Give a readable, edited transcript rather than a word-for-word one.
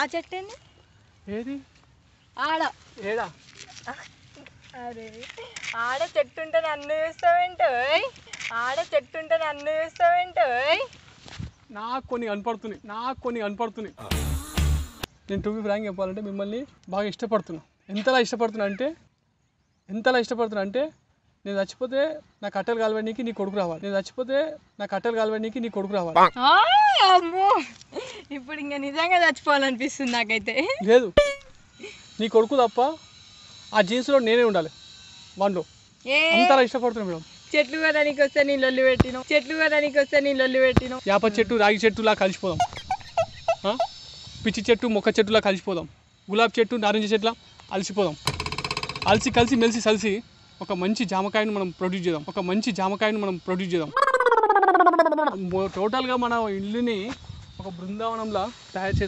ఆ చెట్టు ఏంది? ఏది ఆడ ఏడా? అరే ఆడ చెట్టు ఉంటే నన్ను చూస్తావేంటో, ఆడ చెట్టు ఉంటే నన్ను చూస్తావేంటో. నాకు కొన్ని కనపడుతున్నాయి. నేను టు బి ఫ్రాంక్ చెప్పాలంటే మిమ్మల్ని బాగా ఇష్టపడుతున్నా. ఎంతలా ఇష్టపడుతున్నా అంటే నేను చచ్చిపోతే నా కట్టెలు కాలవడానికి నీ కొడుకు రావాలి. అమ్మో, ఇప్పుడు ఇంకా నిజంగా చచ్చిపోవాలనిపిస్తుంది నాకైతే. లేదు, నీ కొడుకు తప్ప ఆ జీన్స్లో నేనే ఉండాలి. వాడిలో అంతలా ఇష్టపడుతున్నా మేడం. చెట్లు కొనడానికి వస్తే నీ లొల్లి పెట్టినావు. యాప చెట్టు రాగి చెట్టులా కలిసిపోదాం. పిచ్చి చెట్టు మొక్క చెట్టులా కలిసిపోదాం. గులాబీ చెట్టు నారింజ చెట్టులా అలసిపోదాం. కలిసి మెలిసి ఒక మంచి జామకాయను మనం ప్రొడ్యూస్ చేద్దాం. టోటల్గా మన ఇల్లుని ఒక బృందావనంలా తయారు చేసి